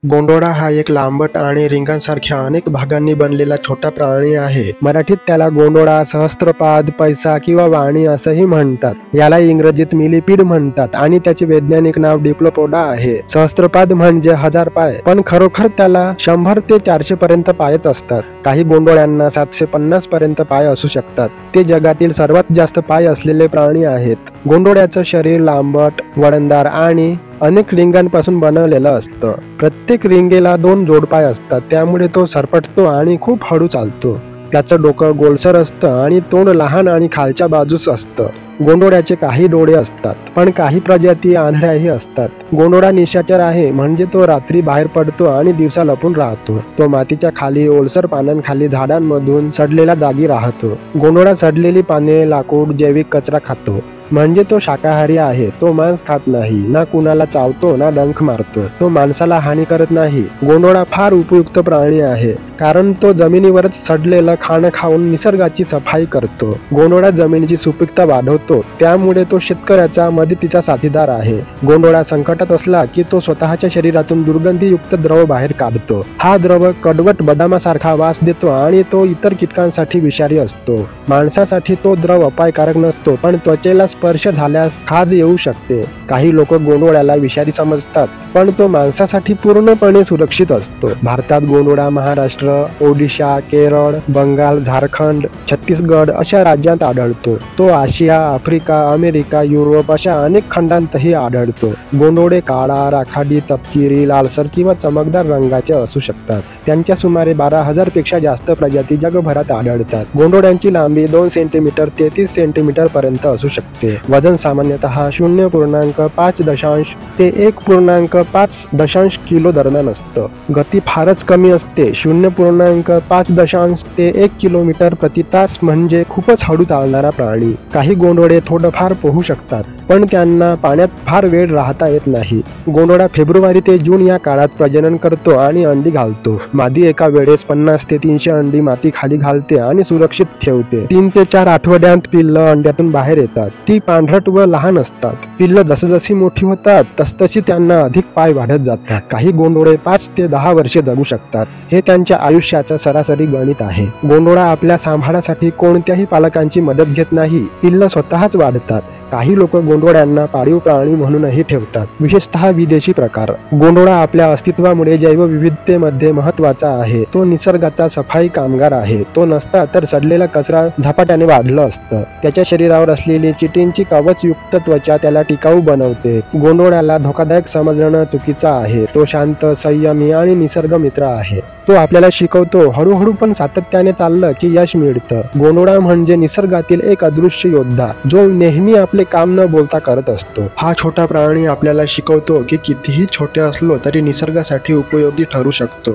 गोंडोडा हा एक लांबट आणि रिंगांसारख्या अनेक भागांनी बनलेला छोटा प्राणी आहे. मराठीत त्याला गोंडोडा, सहस्त्रपाद, पैसा किंवा वाणी असंही म्हणतात. याला इंग्रजीत मिलीपीड म्हणतात आणि त्याचे वैज्ञानिक नाव डिप्लोपोडा आहे. सहस्त्रपाद म्हणजे 1000 पाय, पण खरोखर त्याला 100 ते 400 पर्यंत पायच असतात. काही गोंडोळ्यांना 750 पर्यंत पाय असू शकतात. ते जगातील सर्वात जास्त पाय असलेले प्राणी आहेत. गोंडोळ्याचं शरीर लांबट, वळणदार आणि अनेक रिंगांपासून बनवलेलं असतं. प्रत्येक रिंगेला 2 जोडपाय असतात, त्यामुळे तो सरपटतो आणि खूप हळू चालतो. त्याचं डोकं गोलसर असतं आणि तोंड लहान आणि खालच्या बाजूस असतं. गोंडोळ्याचे काही डोळे असतात, पण काही प्रजाती आंधळ्याही असतात. गोंडोळा निशाचर आहे, म्हणजे तो रात्री बाहेर पडतो आणि दिवसा लपून राहतो. तो मातीच्या खाली, ओलसर पानांखाली, झाडांमधून सडलेल्या जागी राहतो. गोंडोळा सडलेली पाने, लाकूड, जैविक कचरा खातो. म्हणजे तो शाकाहारी आहे. तो मांस खात नाही, ना कुणाला चावतो ना डंख मारतो. तो माणसाला हानी करत नाही. गोंडोळा फार उपयुक्त प्राणी आहे, कारण तो जमिनीवरच सडलेलं खाणं खाऊन निसर्गाची सफाई करतो. गोंडोळा जमिनीची सुपीकता वाढवतो, त्यामुळे तो शेतकऱ्याचा मदतीचा साथीदार आहे. गोंडोळा संकटात असला की तो स्वतःच्या शरीरातून दुर्गंधीयुक्त द्रव बाहेर काढतो. हा द्रव कडवट बदामासारखा वास देतो आणि तो इतर कीटकांसाठी विषारी असतो. माणसासाठी तो द्रव अपायकारक नसतो, पण त्वचेला स्पर्श झाल्यास खाज येऊ शकते. काही लोक गोंडोळ्याला विषारी समजतात, पण तो माणसासाठी पूर्णपणे सुरक्षित असतो. भारतात गोंडोळा महाराष्ट्र, ओडिशा, केरळ, बंगाल, झारखंड, छत्तीसगड अशा राज्यात आढळतो. तो आशिया, आफ्रिका, अमेरिका, युरोप अशा अनेक खंडांतही आढळतो. गोंडोळे काळा, राखाडी, तपकिरी, लालसर किंवा चमकदार रंगाचे असू शकतात. त्यांच्या सुमारे 12,000 पेक्षा जास्त प्रजाती जगभरात आढळतात. गोंडोळ्यांची लांबी 2 सेंटीमीटर ते 30 सेंटीमीटर पर्यंत असू शकते. वजन सामान्यतः 0.5 ते 1.5 किलो दरम्यान असतं. गती फारच कमी असते. 0.5 ते 1 किलोमीटर प्रति तास म्हणजे खूपच हळू चालणारा प्राणी. काही गोंडोळे थोडंफार पोहू शकतात, पण त्यांना पाण्यात फार वेळ राहता येत नाही. गोंडोळा फेब्रुवारी ते जून या काळात प्रजनन करतो आणि अंडी घालतो. मादी एका वेळेस 50 ते 300 अंडी माती खाली घालते आणि सुरक्षित ठेवते. 3 ते 4 आठवड्यांत पिल्लं अंड्यातून बाहेर येतात. ती पांढरट व लहान असतात. पिल्लं जसजशी मोठी होतात तसतशी त्यांना अधिक पाय वाढत जातात. काही गोंडोळे 5 ते 10 वर्षे जगू शकतात. हे त्यांच्या आयुष्याचं सरासरी गणित आहे. गोंडोळा आपल्या सांभाळासाठी कोणत्याही पालकांची मदत घेत नाही. पिल्लं स्वतःच वाढतात. काही लोक गोंडोळ्यांना पाळीव प्राणी म्हणूनही ठेवतात, विशेषतः विदेशी प्रकार. गोंडोळा आपल्या अस्तित्वामुळे जैवविविधतेमध्ये महत्त्वाचा आहे. तो निसर्गाचा सफाई कामगार आहे. तो नसता तर सडलेला कचरा झपाट्याने वाढलं असतं. त्याच्या शरीरावर असलेली चिटींची कवचयुक्त त्वचा त्याला टिकाऊ बनवते. गोंडोळ्याला धोकादायक समजणं चुकीचं आहे. तो शांत, संयमी आणि निसर्ग मित्र आहे. तो आपल्याला शिकवतो, हळूहळू पण सातत्याने चाललं की यश मिळतं. गोंडोळा म्हणजे निसर्गातील एक अदृश्य योद्धा, जो नेहमी आपले काम न बोलता करत असतो. हा छोटा प्राणी आपल्याला शिकवतो की कितीही छोटे असलो तरी निसर्गासाठी उपयोगी ठरू शकतो.